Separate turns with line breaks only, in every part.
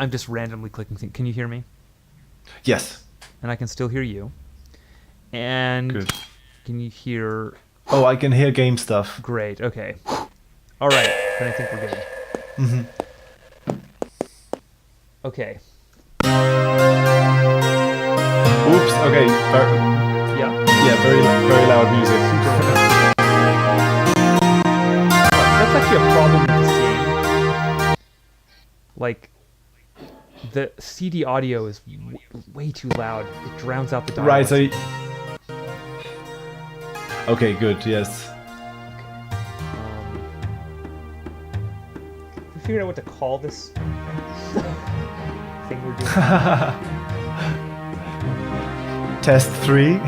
I'm just randomly clicking things. Can you hear me?
Yes.
And I can still hear you. And
Good.
can you hear...
Oh, I can hear game stuff.
Great, okay. All right, then I think we're good.
Mm-hmm.
Okay.
Oops, okay.
Yeah.
Yeah, very loud music.
That's actually a problem with this game. Like, the CD audio is way too loud. It drowns out the dialogue.
Right, so... Okay, good, yes.
We figured out what to call this thing we're doing.
Test 3.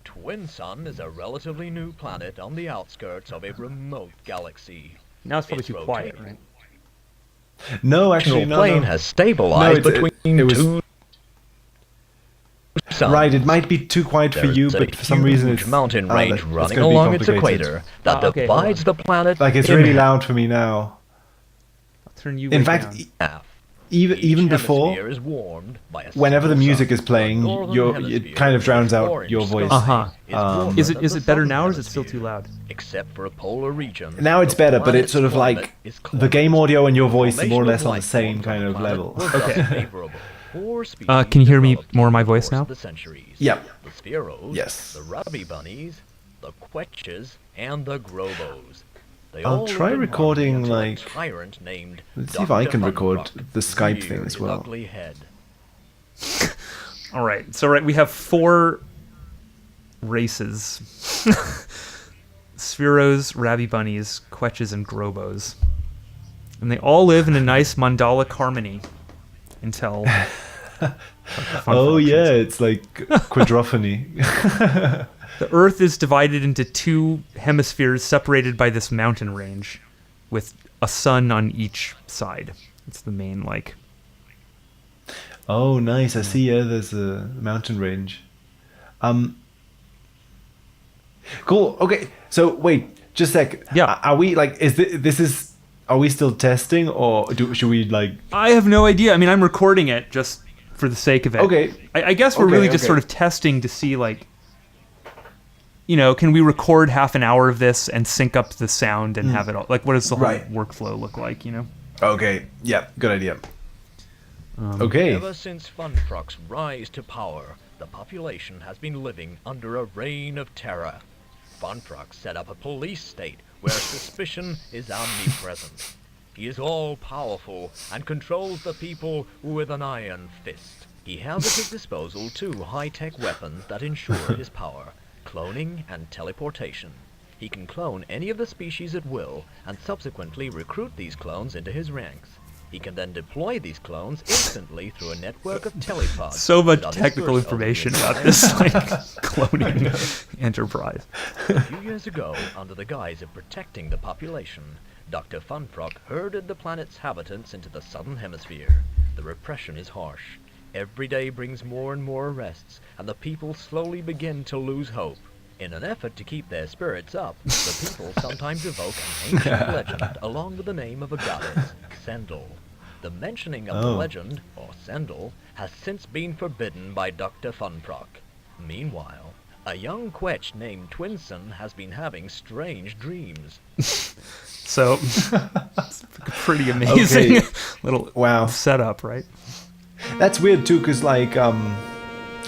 Twin Sun is a relatively new planet on the outskirts of a remote galaxy.
Now it's probably
It's
too quiet,
rotating.
right?
No, actually,
The
no.
plane has stabilized between
it was
two suns.
right. It might be too quiet for you,
There's
but
a
for some reason
huge
it's
mountain range
that's
running
gonna be
along its
complicated.
equator that
Okay, hold
divides
on.
the planet
Like it's
in
really loud for me now.
I'll turn you
In
way
fact,
down.
half.
even
Each
before,
hemisphere is warmed by a
whenever the
single
music
sun.
is playing,
The northern
it
hemisphere,
kind of drowns
the
out
orange
your voice.
sky,
Uh-huh.
is warmer
Is
than
it
the
better
southern
now, or is it still too
hemisphere.
loud?
Except for a polar region.
Now it's
the
better, but
planet's
it's sort of
climate
like
is
the game audio and your voice are more or
Formation
less
of
on the
life
same
forms
kind
on
of
the planet
level.
was thus
Okay.
favorable. Four
Can you hear me
species
more of my
developed
voice
over
now?
the centuries.
Yep.
The Spheros,
Yes.
the Rubby Bunnies, the Quetches, and the Grobos. They
I'll
all
try
lived in
recording,
harmony until a
like-
tyrant named
Let's see if I
Dr.
can record
Funfrock
the Skype thing
reared
as
his
well.
ugly head.
All right, so we have 4 races. Spheros, Rabby Bunnies, Quetches, and Grobos. And they all live in a nice mandalic harmony until...
Oh yeah, it's like quadrophony.
The Earth is divided into 2 hemispheres separated by this mountain range with a sun on each side. It's the main, like...
Oh, nice. I see. Yeah, there's a mountain range. Cool. Okay. So wait, just a sec.
Yeah.
Are we like? This is? Are we still testing, or should we like?
I have no idea. I mean, I'm recording it just for the sake of it.
Okay.
I guess we're
Okay,
really just
okay.
sort of testing to see, like, you know, can we record half an hour of this and sync up the sound and have it all? Like, what does the whole
Right.
workflow look like, you know?
Okay. Yeah. Good idea. Okay.
Ever since Funfrock's rise to power, the population has been living under a reign of terror. Funfrock set up a police state where suspicion is omnipresent. He is all-powerful and controls the people with an iron fist. He has at his disposal 2 high-tech weapons that ensure his power, cloning and teleportation. He can clone any of the species at will and subsequently recruit these clones into his ranks. He can then deploy these clones instantly through a network of telepods.
So much
that are
technical
dispersed over the
information
entire
about this, like, cloning enterprise.
A few years ago, under the guise of protecting the population, Dr. Funfrock herded the planet's inhabitants into the southern hemisphere. The repression is harsh. Every day brings more and more arrests, and the people slowly begin to lose hope. In an effort to keep their spirits up, the people sometimes evoke an ancient legend along with the name of a goddess, Sendel. The mentioning of the
Oh.
legend, or Sendel, has since been forbidden by Dr. Funfrock. Meanwhile, a young Quetch named Twinson has been having strange dreams.
So, it's pretty amazing
Okay.
little
Wow.
setup, right?
That's weird too, cause like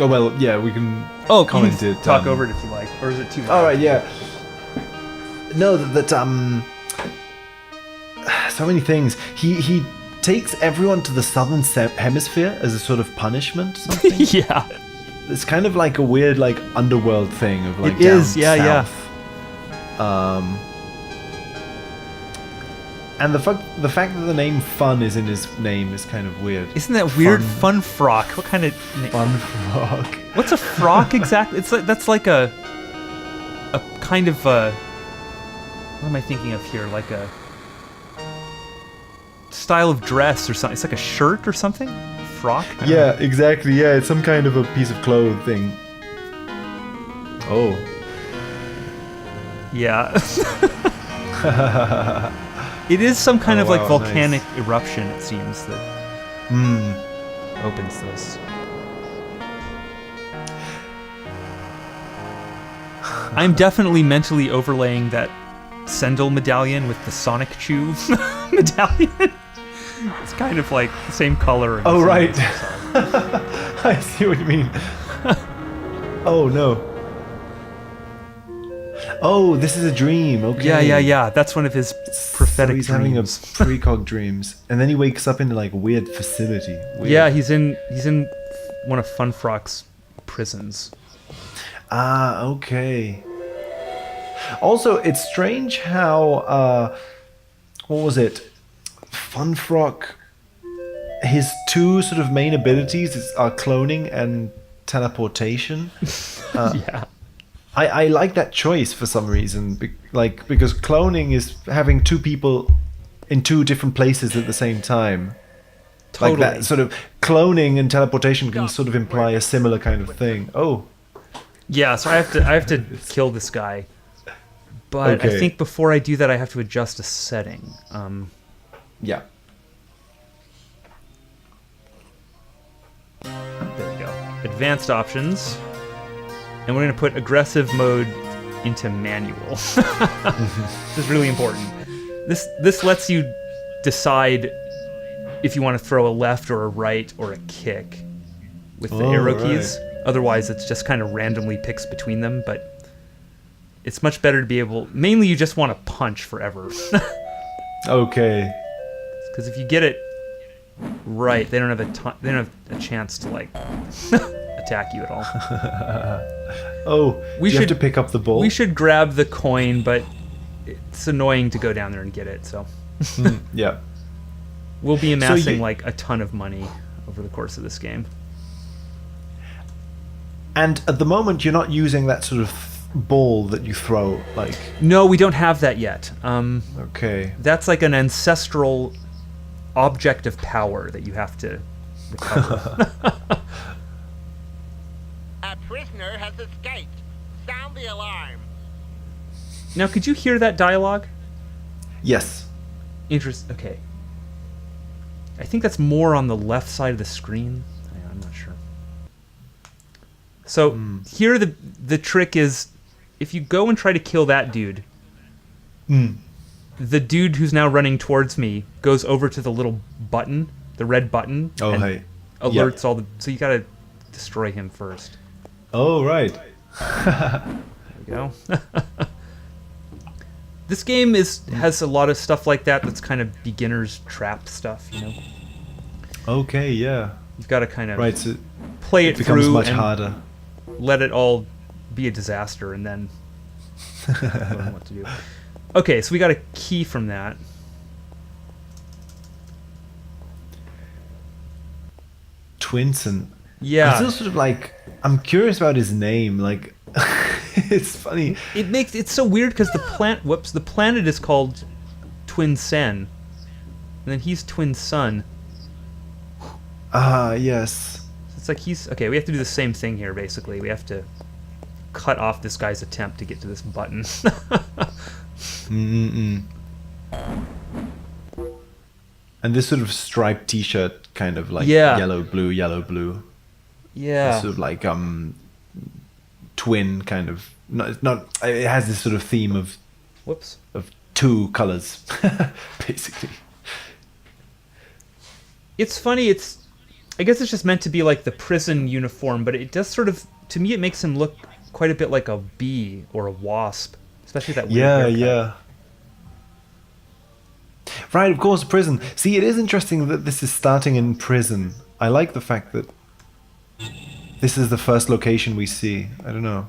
Oh well, yeah, we can.
Oh,
comment
you can
it.
talk over it if you like, or is it too loud?
All right. Yeah. No, that so many things. He takes everyone to the southern hemisphere as a sort of punishment. Or something.
Yeah.
It's kind of like a weird like underworld thing of like
It is,
down
yeah, yeah.
south. And the fact that the name Fun is in his name is kind of weird.
Isn't that weird? Fun frock. What kind of...
Fun Frog.
What's a frock exactly? It's like, that's like a kind of what am I thinking of here? Like a style of dress or something. It's like a shirt or something? Frock? I don't know.
Yeah, exactly. Yeah, it's some kind of a piece of clothing. Oh.
Yeah. It is some kind
Oh,
of like
wow,
volcanic eruption, it seems, that opens this. I'm definitely mentally overlaying that Sendel medallion with the Sonic Chew medallion. It's kind of like the same color. And
Oh,
the same
right.
design.
I see what you mean. Oh no. Oh, this is a dream. Okay.
Yeah. That's one of his prophetic
so he's
dreams.
having a precog dreams, and then he wakes up in like a weird facility. Weird.
Yeah, he's in one of Funfrock's prisons.
Ah, okay. Also, it's strange how what was it? Funfrock. His two sort of main abilities are cloning and teleportation.
Yeah.
I like that choice for some reason, because cloning is having two people in two different places at the same time.
Totally.
Like that sort of cloning and teleportation can sort of imply a similar kind of thing. Oh,
Yeah, so I have to kill this guy. But I
Okay.
think before I do that I have to adjust a setting.
yeah.
There we go. Advanced options. And we're going to put aggressive mode into manual. This is really important. This lets you decide if you want to throw a left or a right or a kick with the arrow keys. Otherwise, it's just kind of randomly picks between them, but it's much better to be able... Mainly, you just want to punch forever.
Okay.
Because if you get it right, they don't have a chance to, like, attack you at all.
Oh,
We
you have
should-
to pick up the ball.
We should grab the coin, but it's annoying to go down there and get it, so...
Yeah.
We'll be amassing,
you-
like, a ton of money over the course of this game.
And at the moment, you're not using that sort of ball that you throw, like.
No, we don't have that yet.
Okay.
That's like an ancestral object of power that you have to recover.
A prisoner has escaped. Sound the alarm.
Now, could you hear that dialogue?
Yes.
Okay. I think that's more on the left side of the screen. I'm not sure. So here the trick is, if you go and try to kill that dude, the dude who's now running towards me goes over to the little button, the red button,
Oh,
and
hey.
alerts all the... So you gotta destroy him first.
Oh, right.
There we go. This game has a lot of stuff like that that's kind of beginner's trap stuff, you know?
Okay, yeah.
You've got to kind of
Right, so
play
it
it
becomes
through
much
and
harder.
let it all be a disaster and then learn what to do. Okay, so we got a key from that.
Twinson.
Yeah.
I'm still sort of like, I'm curious about his name. Like, it's funny.
It's so weird because the planet is called Twin Sen, and then he's Twin Sun.
Ah, yes.
It's like we have to do the same thing here. Basically, we have to cut off this guy's attempt to get to this button.
And this sort of striped T-shirt, kind of like
Yeah.
yellow, blue, yellow, blue.
Yeah.
Sort of like twin kind of. Not. It has this sort of theme of
Whoops.
two colors, basically.
It's funny. I guess it's just meant to be like the prison uniform, but it does sort of, to me, it makes him look quite a bit like a bee or a wasp, especially that weird
Yeah,
haircut.
yeah. Right, of course, prison. See, it is interesting that this is starting in prison. I like the fact that this is the first location we see. I don't know.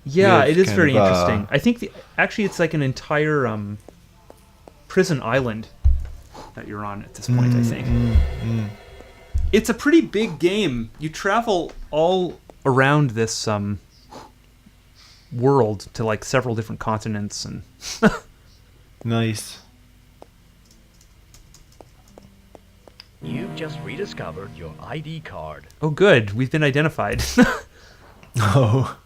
Yeah,
With
it is
kind
very
of,
interesting. I think actually it's like an entire prison island that you're on at this point, I think. It's a pretty big game. You travel all around this world to like several different continents and
Nice.
You've just rediscovered your ID card.
oh good, we've been identified.
Oh.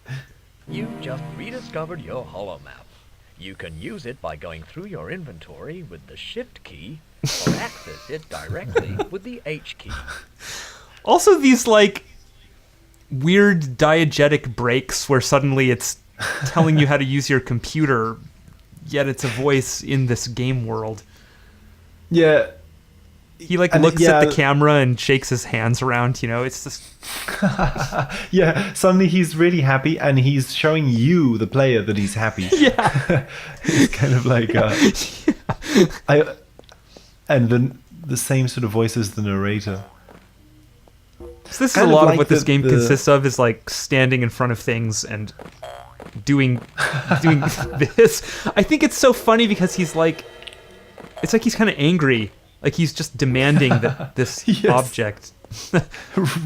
You've just rediscovered your holomap. You can use it by going through your inventory with the Shift key, or access it directly with the H key.
Also, these like weird diegetic breaks where suddenly it's telling you how to use your computer, yet it's a voice in this game world.
Yeah.
He like
And
looks
yeah.
at the camera and shakes his hands around. You know, it's just
Yeah, suddenly he's really happy, and he's showing you, the player, that he's happy.
yeah.
It's kind of like and then the same sort of voice as the narrator.
So this is
Kind
a
of
lot of
like
what this
the-
game
the-
consists of, is like standing in front of things and doing this. I think it's so funny because he's like, it's like he's kind of angry, like he's just demanding that this
Yes.
object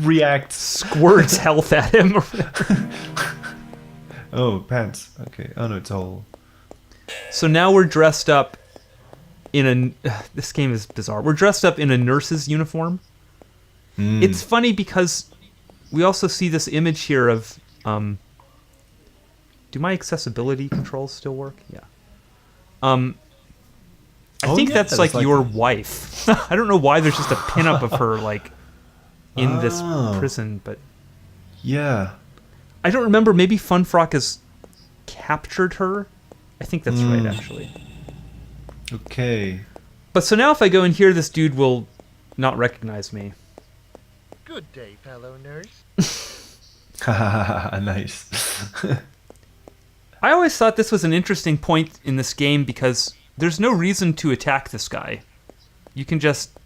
Reacts.
squirts health at him. Or whatever.
Oh, pants. Okay. Oh no, it's all.
So now we're dressed up in a. This game is bizarre. We're dressed up in a nurse's uniform. It's funny because we also see this image here of. Do my accessibility controls still work? Yeah. I
Oh,
think
yeah,
that's
that's
like
like-
your wife. I don't know why there's just a pinup of her like in this
Oh.
prison, but
Yeah.
I don't remember. Maybe Funfrock has captured her. I think that's right, actually.
Okay.
But so now if I go in here, this dude will not recognize me.
Good day, fellow nurse.
Nice.
I always thought this was an interesting point in this game because there's no reason to attack this guy. You can just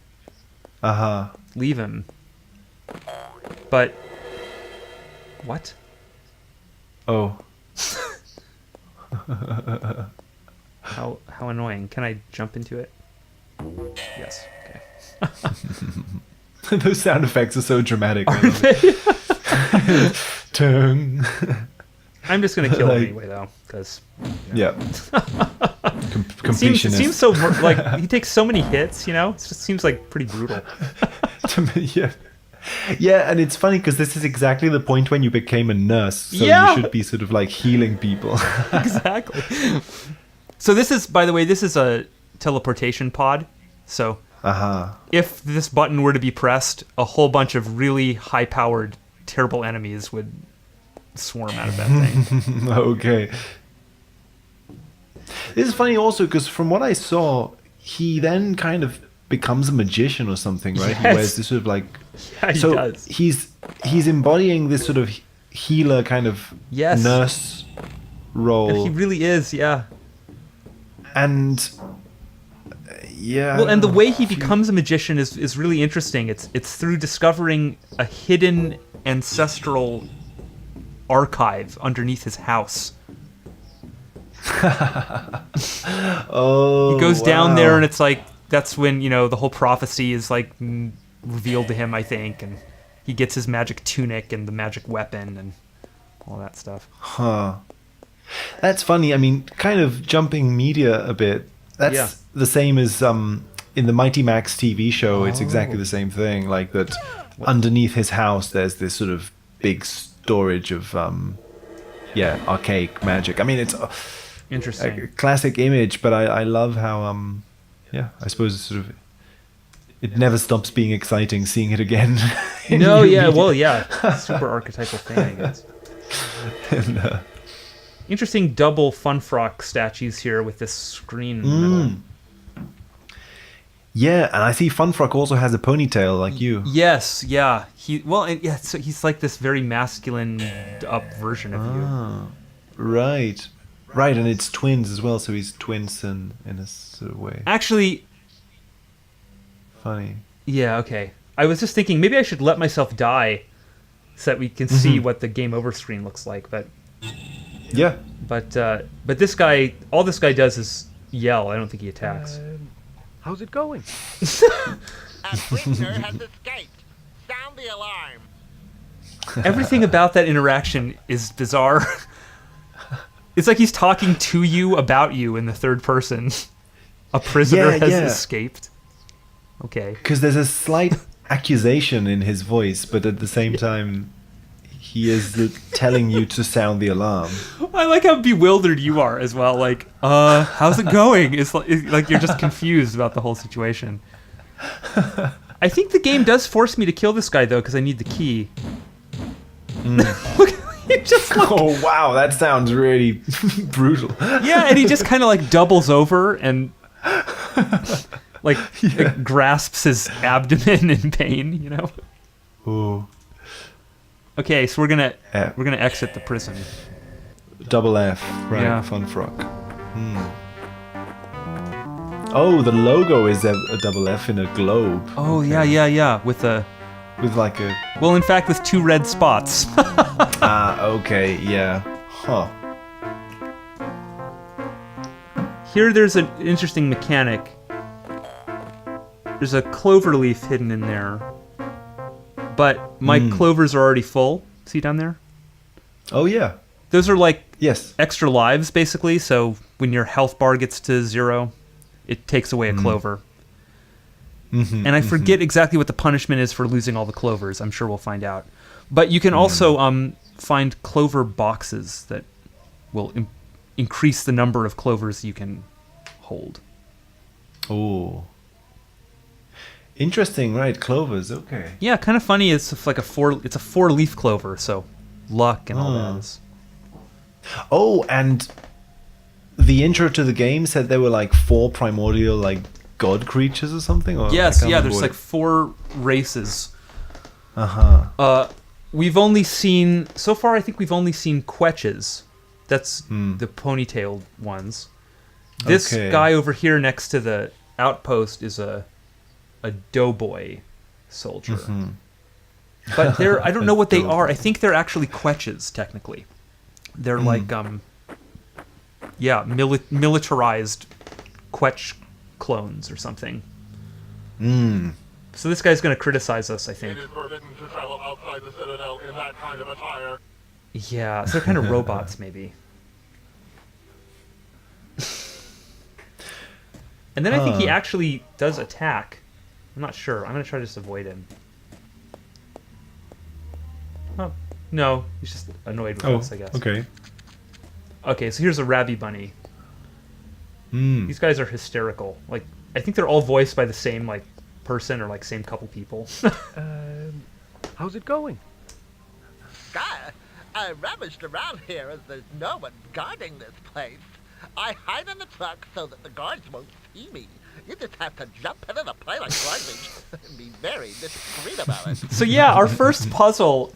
leave him. But what?
Oh.
How annoying. Can I jump into it? Yes. Okay.
Those sound effects are so dramatic. I love it. Tung.
I'm just gonna kill him
Like-
anyway though, because
Yeah.
it seems so like he takes so many hits. You know, it just seems like pretty brutal.
To me, yeah. Yeah, and it's funny because this is exactly the point when you became a nurse. So
Yeah.
you should be sort of like healing people.
Exactly. So this is, by the way, this is a teleportation pod. So if this button were to be pressed, a whole bunch of really high-powered, terrible enemies would swarm out of that thing.
Okay. This is funny also because from what I saw, he then kind of becomes a magician or something, right? He
Yes.
wears this sort of like.
Yeah, he
So
does.
he's embodying this sort of healer kind of
Yes.
nurse role.
He really is, yeah.
And yeah.
Well, and the way he becomes a magician is really interesting. It's through discovering a hidden ancestral archive underneath his house.
Oh,
He goes down
wow.
there, and it's like that's when the whole prophecy is like revealed to him, I think, and he gets his magic tunic and the magic weapon and all that stuff.
Huh. That's funny. I mean, kind of jumping media a bit. That's
Yeah.
the same as in the Mighty Max TV show. It's exactly the same thing. Like that, underneath his house, there's this sort of big storage of archaic magic. I mean, it's
Interesting.
a classic image, but I love how I suppose it's sort of it never stops being exciting seeing it again. in
No,
new
yeah,
media.
well, yeah, super archetypal thing, I guess.
And,
Interesting double Funfrock statues here with this screen in the middle.
yeah, and I see Funfrock also has a ponytail like you.
Yes, yeah. So he's like this very masculine up version of you.
Right, and it's twins as well, so he's twins in a sort of way.
Actually,
Funny.
yeah, okay. I was just thinking maybe I should let myself die so that we can see what the game over screen looks like.
Yeah.
But this guy, all this guy does is yell. I don't think he attacks.
How's it going?
A prisoner has escaped. Sound the alarm.
Everything about that interaction is bizarre. It's like he's talking to you about you in the third person. A prisoner
Yeah,
has
yeah.
escaped. Okay.
Because there's a slight accusation in his voice, but at the same time, he is telling you to sound the alarm.
I like how bewildered you are as well. Like, how's it going? It's like you're just confused about the whole situation. I think the game does force me to kill this guy though, because I need the key. Look, he just like,
Oh wow, that sounds really brutal.
yeah, and he just kind of like doubles over and like grasps his abdomen in pain. You know.
Ooh.
Okay, so we're gonna
F.
exit the prison.
Double F, right?
Yeah.
Funfrock. Oh, the logo is a double F in a globe.
Oh
Okay.
yeah, with a
With like a
well, in fact, with 2 red spots.
okay, yeah. Huh.
Here, there's an interesting mechanic. There's a clover leaf hidden in there, but my clovers are already full. See down there?
Oh yeah.
Those are like
Yes.
extra lives, basically. So when your health bar gets to 0, it takes away a clover.
Mm-hmm,
And I forget exactly what the punishment is for losing all the clovers. I'm sure we'll find out. But you can also find clover boxes that will increase the number of clovers you can hold.
Oh. Interesting, right? Clovers. Okay.
Yeah, kind of funny. It's like it's a 4-leaf clover, so luck and all that is.
Oh, and the intro to the game said there were like 4 primordial like god creatures or something. Or
Yes, yeah. There's like 4 races.
Uh-huh.
We've only seen so far. I think we've only seen Quetches. That's the ponytailed ones. This
Okay.
guy over here next to the outpost is a doughboy soldier. But they're I don't know what they are. I think they're actually Quetches technically. They're like militarized Quetch clones or something. So this guy's going to criticize us, I think.
It is forbidden to travel outside the Citadel in that kind of attire.
Yeah, so they're kind of robots, maybe. And then I think he actually does attack. I'm not sure. I'm going to try to just avoid him. Oh, no. He's just annoyed with us, I guess.
Okay.
Okay, so here's a Rabby Bunny. These guys are hysterical. Like, I think they're all voiced by the same, like, person or, like, same couple people.
How's it going?
I rummaged around here as there's no one guarding this place. I hide in the truck so that the guards won't see me. You just have to jump into the pile of garbage and be very discreet about it.
So yeah, our first puzzle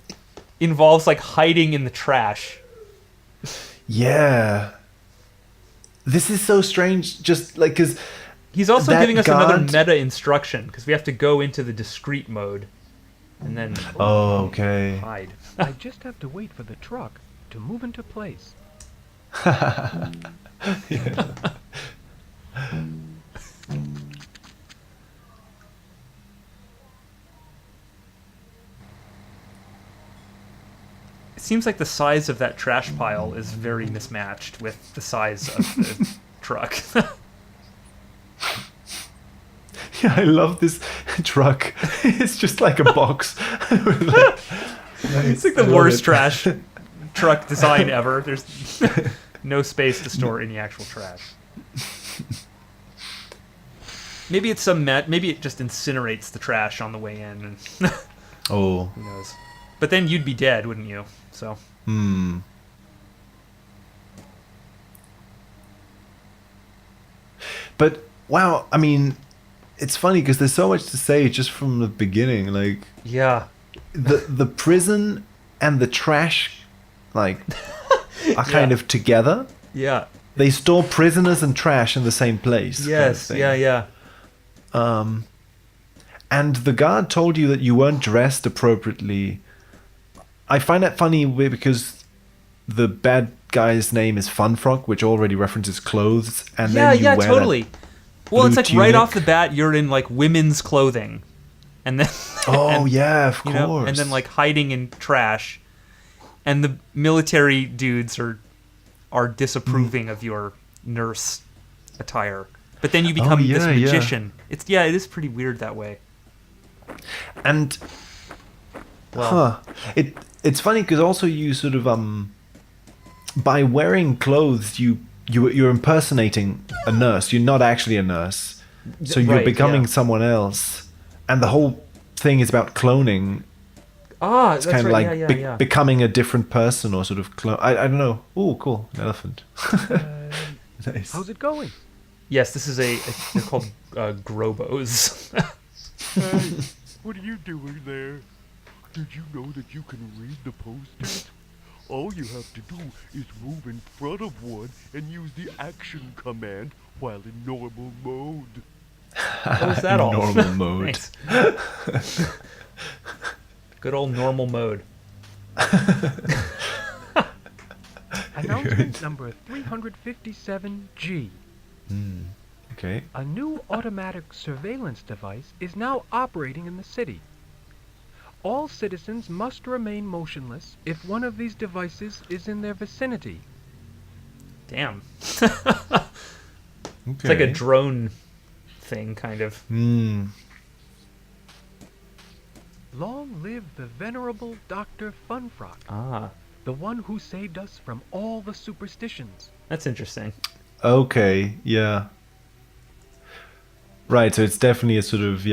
involves, like, hiding in the trash.
Yeah. This is so strange. Just like because
He's also
that
giving us another
guard-
meta instruction, because we have to go into the discrete mode and then
Oh, okay.
hide.
I just have to wait for the truck to move into place.
It seems like the size of that trash pile is very mismatched with the size of the truck.
Yeah, I love this truck. It's just like a box.
It's like the worst trash truck design ever. There's no space to store any actual trash. Maybe it's maybe it just incinerates the trash on the way in, and
Oh.
who knows. But then you'd be dead, wouldn't you? So
But wow, I mean, it's funny because there's so much to say just from the beginning. Like
yeah.
the prison and the trash, like, are kind of together.
Yeah.
They store prisoners and trash in the same place. kind of
Yes.
thing.
Yeah.
And the guard told you that you weren't dressed appropriately. I find that funny because the bad guy's name is Funfrock, which already references clothes, and then you wear that
totally. Well, it's
blue
like right
tunic.
off the bat, you're in like women's clothing, and then
Oh yeah, of
you
course.
know, and then like hiding in trash, and the military dudes are disapproving of your nurse attire. But then you become this
yeah, yeah.
magician. It is pretty weird that way.
And Huh. It's funny because also you sort of by wearing clothes you're impersonating a nurse. You're not actually a nurse, so you're
Right,
becoming
yeah.
someone else, and the whole thing is about cloning.
Ah,
It's
that's
kind of
right.
like
yeah, yeah, yeah.
becoming a different person or sort of clone. I don't know. Oh, cool, an elephant. Nice.
How's it going?
Yes, this is they're called grobos.
Hey, what are you doing there? Did you know that you can read the posters? All you have to do is move in front of one and use the action command while in normal mode.
What was that
In
all?
normal mode.
Thanks. Good old normal mode.
Announcement number 357G.
Okay.
A new automatic surveillance device is now operating in the city. All citizens must remain motionless if one of these devices is in their vicinity.
Damn.
Okay.
It's like a drone thing, kind of.
Long live the venerable Dr. Funfrock,
Ah,
the one who saved us from all the superstitions.
that's interesting.
Okay. Yeah. Right. So it's definitely a sort of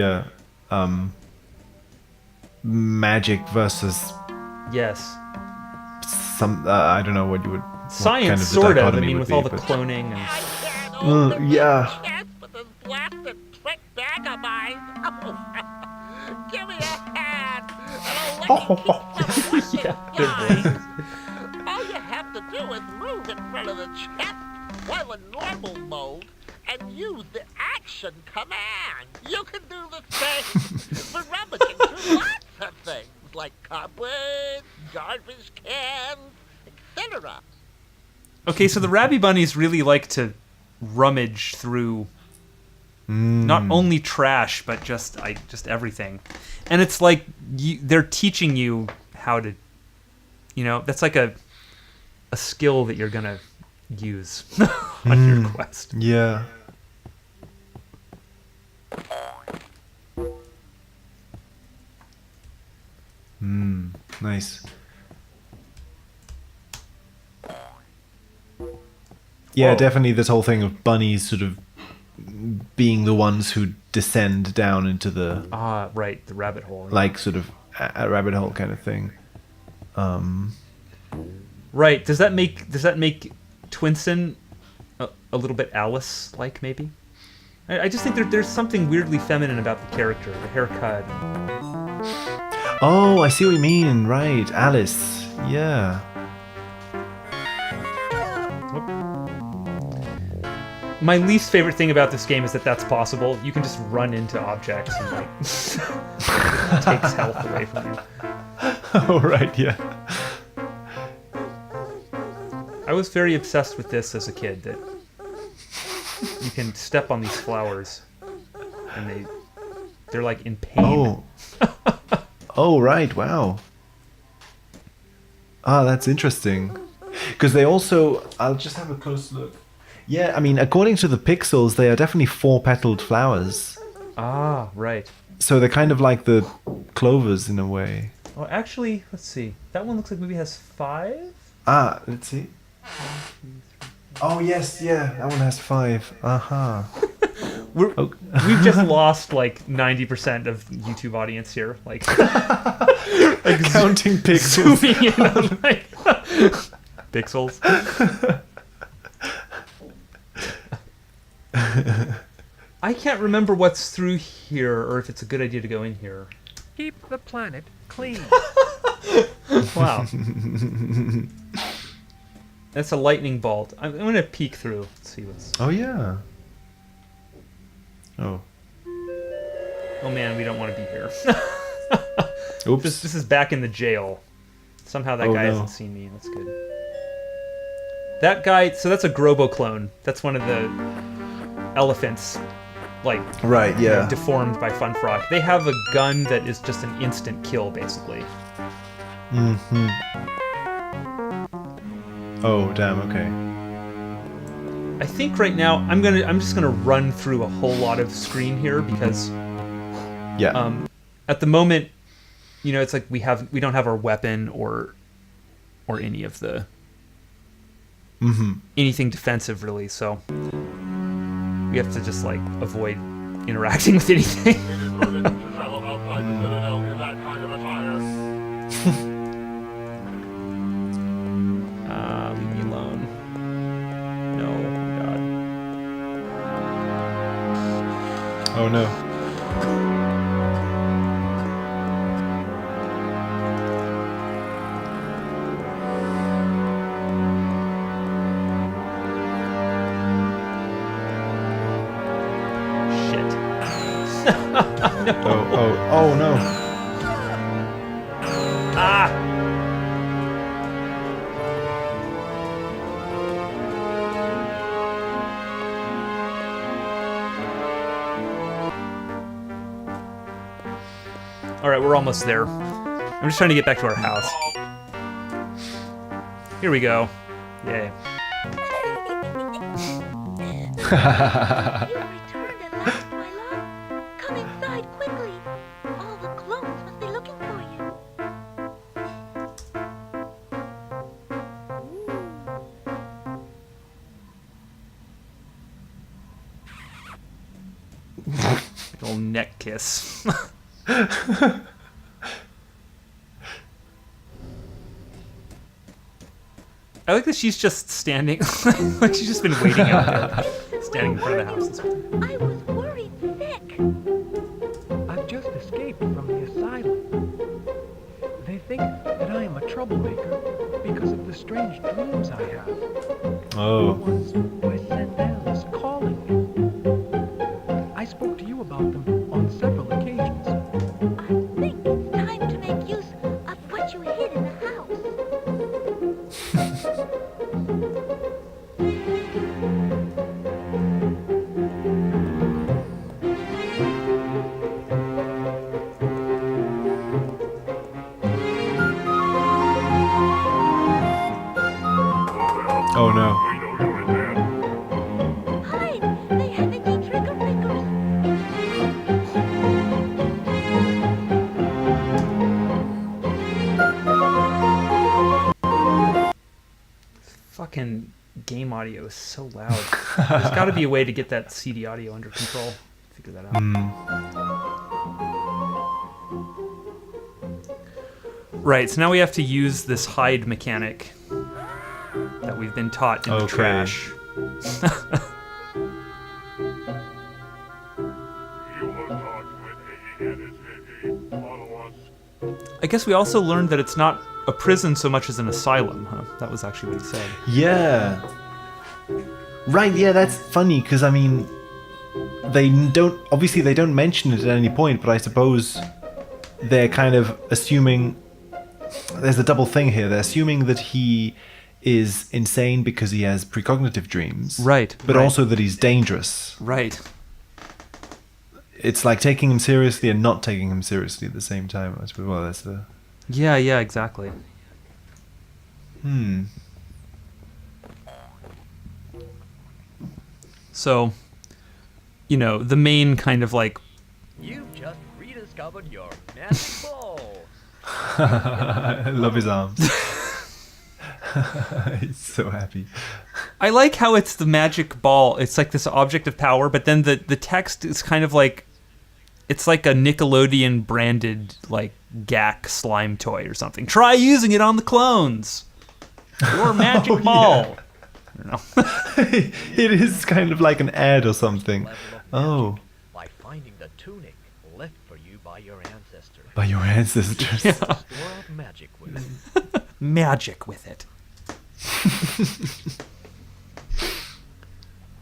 magic versus
Yes.
some. I don't know what you would. what
Science,
kind the
sort of. I
dichotomy
mean,
would
with
be,
all the
but-
cloning and...
I can't open
yeah.
this chest with this blasted trick bag of mine. Oh, give me a hand, and I'll let you keep
Yeah,
my
good
weapon
voices.
flying. All you have to do is move in front of the chest while in normal mode and use the action command. You can do the same for rummaging through lots of things like cupboards, garbage cans, etc.
Okay, so the Rabby Bunnies really like to rummage through not only trash, but just everything. And it's like they're teaching you how to, that's like a skill that you're going to use on your quest.
Yeah. Nice. Yeah,
Whoa.
definitely this whole thing of bunnies sort of being the ones who descend down into the,
Ah, right, the rabbit hole.
like, sort of a rabbit hole kind of thing.
Right, does that make Twinsen a little bit Alice-like, maybe? I just think there's something weirdly feminine about the character, the haircut.
Oh, I see what you mean. Right, Alice. Yeah.
My least favorite thing about this game is that that's possible. You can just run into objects and like it takes health away from you.
Oh, right, yeah.
I was very obsessed with this as a kid, that you can step on these flowers and they're like in pain.
Oh. Oh, right. Wow. Ah, that's interesting. Because they also... I'll just have a close look. Yeah, I mean, according to the pixels, they are definitely four-petaled flowers.
Ah, right.
So they're kind of like the clovers in a way.
Well, actually, let's see. That one looks like maybe has 5?
Ah, let's see. Oh, yes, yeah. That one has 5. Uh-huh.
We've just lost like 90% of YouTube audience here. Like,
Counting pixels.
zooming in on like pixels. I can't remember what's through here, or if it's a good idea to go in here.
Keep the planet clean.
Wow. That's a lightning bolt. I'm going to peek through. Let's see what's...
Oh, yeah. Oh.
Oh man, we don't want to be here.
Oops.
This is back in the jail. Somehow that
Oh,
guy
no.
hasn't seen me. That's good. That guy... So that's a Grobo clone. That's one of the elephants, like,
Right, yeah.
deformed by Funfrock. They have a gun that is just an instant kill, basically.
Mm-hmm. Oh, damn, okay.
I think right now I'm just gonna run through a whole lot of screen here because
Yeah.
at the moment it's like we don't have our weapon or any of the anything defensive really, so we have to just like avoid interacting with anything. Leave me alone. No, God.
Oh no.
Shit.
Oh no.
Ah! Alright, we're almost there. I'm just trying to get back to our house. Here we go. Yay.
You returned at last, my love. Come inside quickly. All the clones must be looking for you.
Little neck kiss. I like that she's just standing, like she's just been waiting out there, standing in front of the house.
I was worried sick.
I've just escaped from the asylum. They think that I am a troublemaker because of the strange dreams I have. The
Oh.
ones where Sandel is calling me. I spoke to you about them on several occasions.
I think it's time to make use of what you hid in the house.
Oh no.
Hide! They have itchy trigger fingers.
Fucking game audio is so loud. There's got to be a way to get that CD audio under control. Figure that out. Right, so now we have to use this hide mechanic that we've been taught in the
Okay.
trash. I guess we also learned that it's not a prison so much as an asylum, huh? That was actually what he said.
Yeah. Right, yeah, that's funny, because, I mean, they don't mention it at any point, but I suppose they're kind of assuming, there's a double thing here, they're assuming that he is insane because he has precognitive dreams.
Right,
But
right.
also that he's dangerous.
Right.
It's like taking him seriously and not taking him seriously at the same time, I suppose. Well, that's the...
Yeah, exactly. So, the main kind of like
You've just rediscovered your magic ball.
I love his arms. He's so happy.
I like how it's the magic ball. It's like this object of power, but then the text is kind of like it's like a Nickelodeon branded like GAC slime toy or something. Try using it on the clones. Your magic ball. I don't know.
It is kind of like an ad or something.
Level of
Oh,
magic by finding the tunic left for you by your ancestors.
by your ancestors.
Store of magic with it.
Magic with it.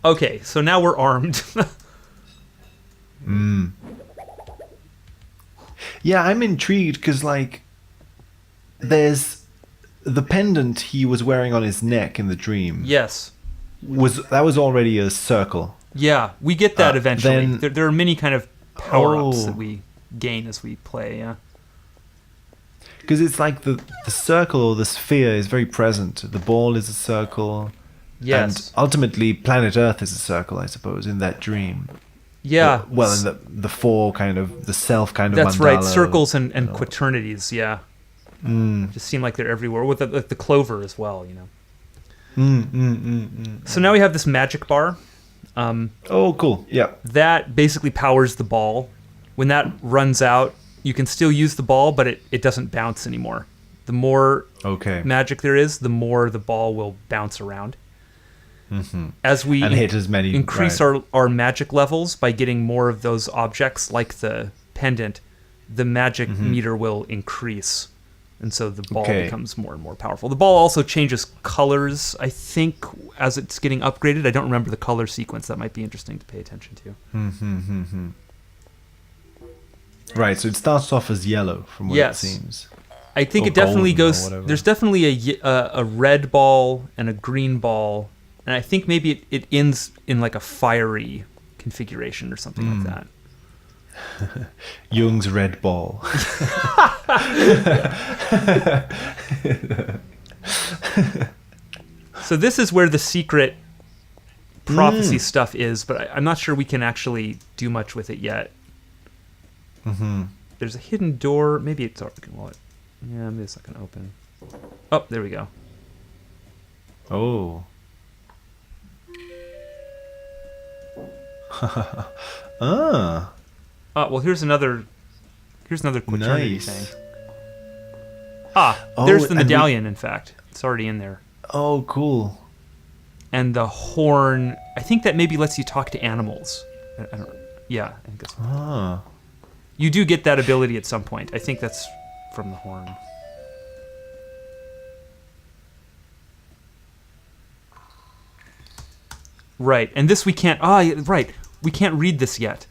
Okay, so now we're armed.
Yeah, I'm intrigued because, like, there's the pendant he was wearing on his neck in the dream.
Yes.
was already a circle.
Yeah, we get that eventually.
then-
There are many kind of power-ups
Oh.
that we gain as we play, yeah.
Because it's like the circle or the sphere is very present. The ball is a circle.
Yes.
And ultimately, planet Earth is a circle, I suppose, in that dream.
Yeah.
Well, and the four kind of the self kind of.
That's right.
mandala,
Circles and quaternities. Yeah. Just seem like they're everywhere with the clover as well. You know. So now we have this magic bar.
Oh, cool. Yeah.
That basically powers the ball. When that runs out, you can still use the ball, but it doesn't bounce anymore. The more
Okay.
magic there is, the more the ball will bounce around. As we
And hit as many.
increase
right.
our magic levels by getting more of those objects like the pendant, the magic meter will increase. And so the ball
Okay.
becomes more and more powerful. The ball also changes colors, I think, as it's getting upgraded. I don't remember the color sequence. That might be interesting to pay attention to.
Right. So it starts off as yellow, from what
Yes.
it seems.
I think
Or
it definitely
golden or
goes.
whatever.
There's definitely a red ball and a green ball, and I think maybe it ends in like a fiery configuration or something like that.
Jung's red ball.
So this is where the secret prophecy stuff is, but I'm not sure we can actually do much with it yet. There's a hidden door. Maybe it's well, yeah, maybe it's not gonna open. Oh, there we go.
Oh. Ah.
Oh, well, here's another quaternity
Nice.
thing. Ah,
Oh,
there's the
and we-
medallion. In fact, it's already in there.
Oh, cool.
And the horn, I think that maybe lets you talk to animals. I don't. Yeah, I think that's.
Ah.
You do get that ability at some point. I think that's from the horn. Right, and this we can't. Right, we can't read this yet.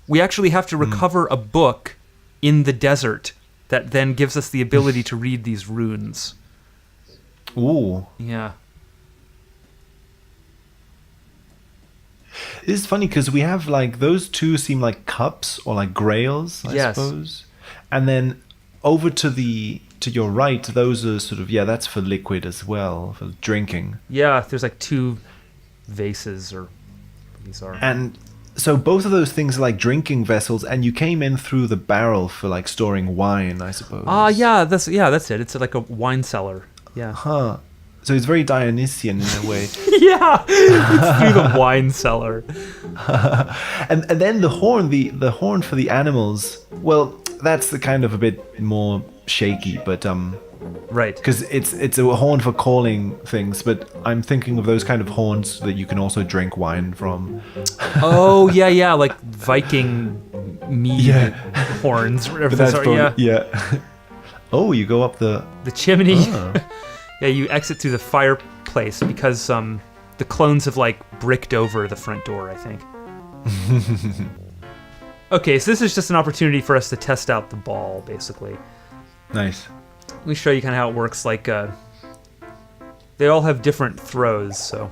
We actually have to recover a book in the desert that then gives us the ability to read these runes.
Ooh.
Yeah.
It's funny because we have like those two seem like cups or like grails, I
Yes.
suppose. And then over to your right, those are sort of that's for liquid as well, for drinking.
Yeah, there's like two vases or these are.
And so both of those things are like drinking vessels, and you came in through the barrel for like storing wine, I suppose.
Yeah, that's it. It's like a wine cellar. Yeah.
Huh. So it's very Dionysian in a way.
Yeah, it's through the wine cellar.
and then the horn for the animals, well, that's the kind of a bit more shaky, but
Right.
because it's a horn for calling things, but I'm thinking of those kind of horns that you can also drink wine from.
Oh yeah, like Viking mead
Yeah.
horns, whatever
But
those
that's
are.
probably,
Yeah,
Oh, you go up the.
the chimney.
Oh.
Yeah, you exit through the fireplace because the clones have like bricked over the front door, I think. Okay, so this is just an opportunity for us to test out the ball, basically.
Nice.
Let me show you kind of how it works. Like, they all have different throws, so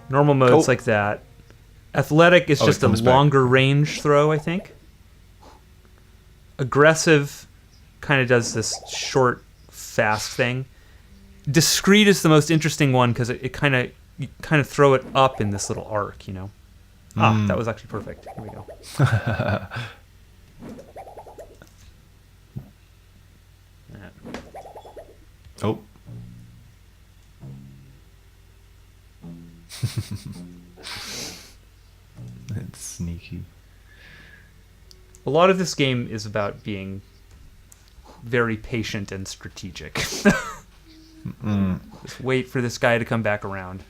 normal mode's
Oh.
like that. Athletic is
Oh, it
just a
comes back.
longer range throw, I think. Aggressive kind of does this short, fast thing. Discreet is the most interesting one because you kind of throw it up in this little arc, you know. That was actually perfect. Here we go.
Oh. It's sneaky.
A lot of this game is about being very patient and strategic. Just wait for this guy to come back around.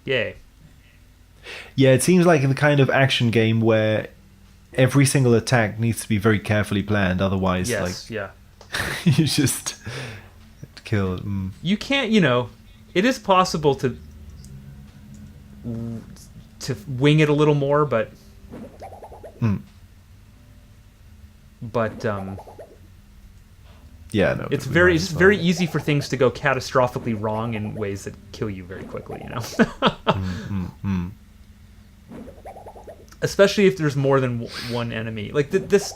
Yay.
Yeah, it seems like the kind of action game where every single attack needs to be very carefully planned, otherwise,
Yes, yeah.
like you just kill.
You can't, it is possible to wing it a little more, but
Yeah, no.
it's
but
very
might
it's
as well.
very easy for things to go catastrophically wrong in ways that kill you very quickly, Especially if there's more than one enemy. Like this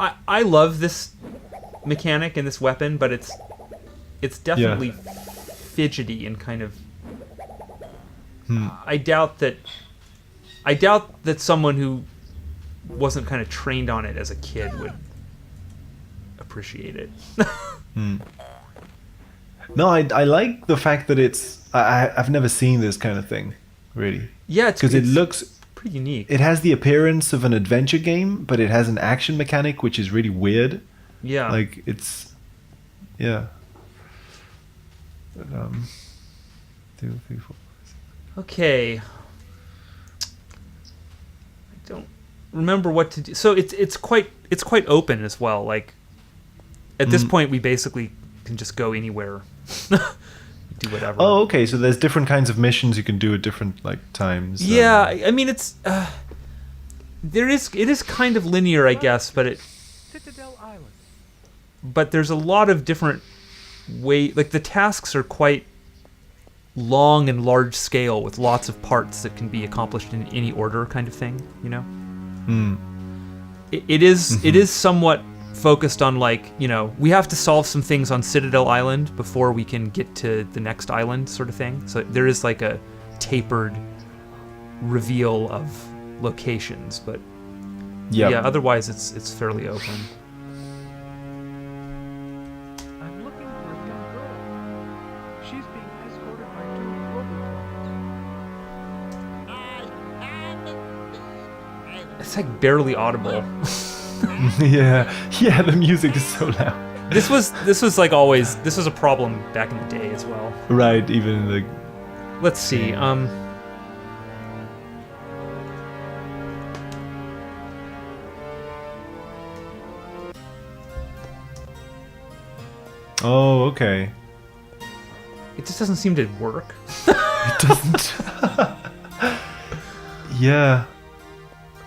I love this mechanic and this weapon, but it's definitely fidgety and kind of. I doubt that someone who wasn't kind of trained on it as a kid would appreciate it.
No, I like the fact that I've never seen this kind of thing, really.
Yeah,
because it looks
pretty unique.
It has the appearance of an adventure game, but it has an action mechanic which is really weird.
Yeah,
like it's, yeah. But, 2, 3, 4.
Okay. I don't remember what to do. So it's quite open as well. Like at this point, we basically can just go anywhere, do whatever.
Oh, okay. So there's different kinds of missions you can do at different like times.
Yeah, I mean it's it is kind of linear, I guess, but
Citadel Island.
But there's a lot of different like the tasks are quite long and large scale with lots of parts that can be accomplished in any order, kind of thing, you know. It is somewhat focused on, like, you know, we have to solve some things on Citadel Island before we can get to the next island, sort of thing. So there is like a tapered reveal of locations, but yeah, otherwise it's fairly open.
I'm looking for a young girl. She's being escorted by 2 global
It's like barely audible.
yeah, the music is so loud.
This was like always. This was a problem back in the day as well.
Right, even in the.
Let's see.
Oh, okay.
It just doesn't seem to work.
It doesn't. Yeah.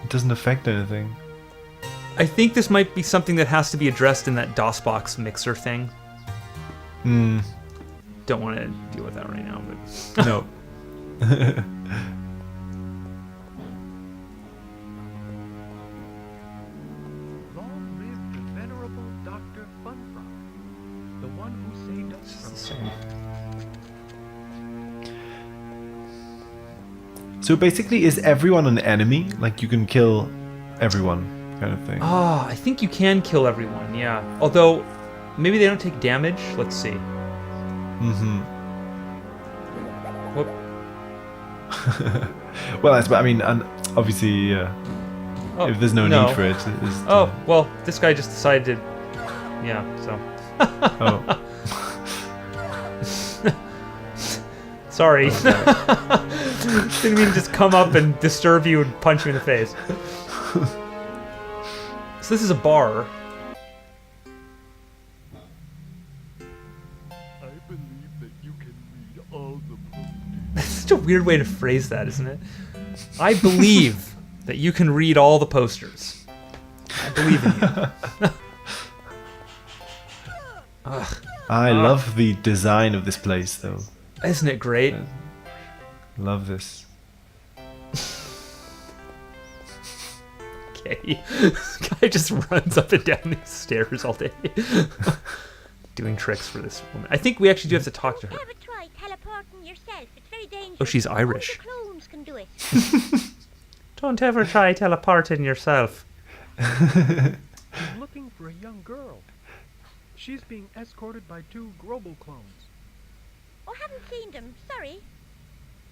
It doesn't affect anything.
I think this might be something that has to be addressed in that DOSBox mixer thing. Don't want to deal with that right now, but
No.
Long live the venerable Dr. Funfrock, the one who saved us from
So basically, is everyone an enemy? Like you can kill everyone, kind of thing.
I think you can kill everyone, yeah. Although, maybe they don't take damage. Let's see. Whoop.
Well, I mean, obviously, if there's no need for it.
Oh, well, this guy just decided to... Yeah, so...
Oh.
Sorry. Didn't mean to just come up and disturb you and punch you in the face. So this is a bar.
I believe that you can read all the posters.
That's such a weird way to phrase that, isn't it? I believe that you can read all the posters. I believe in you.
I love the design of this place, though.
Isn't it great?
Love this.
Okay. This guy just runs up and down these stairs all day. Doing tricks for this woman. I think we actually do have to talk to her.
Ever try teleporting yourself? It's very dangerous.
Oh, she's Irish.
Only the clones can do it.
Don't ever try teleporting yourself.
I'm looking for a young girl. She's being escorted by 2 global clones.
Oh, haven't seen them. Sorry.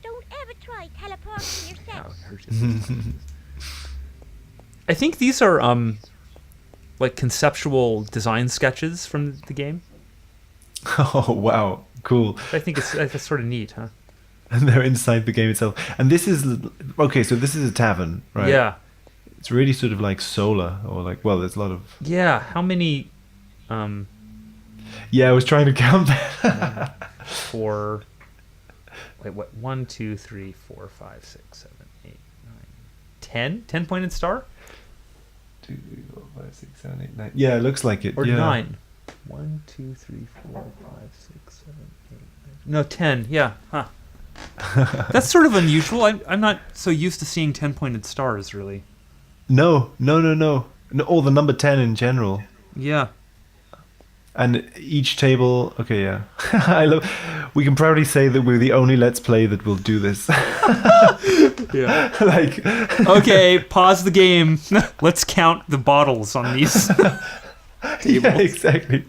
Don't ever try teleporting yourself.
I think these are like conceptual design sketches from the game.
Oh, wow. Cool.
I think that's sort of neat, huh?
And they're inside the game itself. And this is... Okay, so this is a tavern, right?
Yeah.
It's really sort of like Solar, or like... Well, there's a lot of...
Yeah, how many...
Yeah, I was trying to count that.
4... Wait, what? 1, 2, 3, 4, 5, 6, 7, 8, 9... 10? 10-pointed star?
2, 3, 4, 5, 6, 7, 8, 9. Yeah, it looks like it.
Or
yeah.
9? 1, 2, 3, 4, 5, 6, 7, 8, 9... No, 10. Yeah, huh. That's sort of unusual. I'm not so used to seeing 10-pointed stars, really.
No. or the number 10 in general.
Yeah.
And each table, okay, yeah. I love. We can proudly say that we're the only Let's Play that will do this.
Yeah.
Like,
Okay, pause the game. Let's count the bottles on these.
yeah, exactly.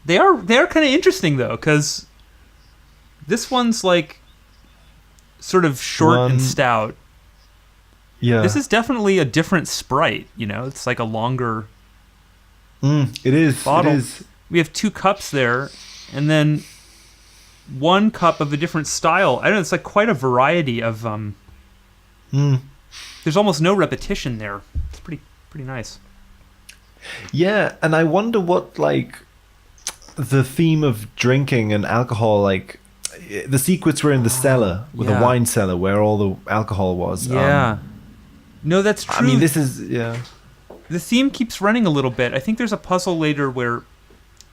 They are kind of interesting though, because this one's like sort of short
One-
and stout.
Yeah,
This is definitely a different sprite. You know, it's like a longer.
it is.
bottle.
It is.
We have 2 cups there, and then 1 cup of a different style. I don't know. It's like quite a variety of. There's almost no repetition there. It's pretty nice.
Yeah, and I wonder what like the theme of drinking and alcohol, like the secrets were in the cellar, with
Yeah.
the wine cellar where all the alcohol was.
Yeah. No, that's true.
I mean, this is yeah.
The theme keeps running a little bit. I think there's a puzzle later where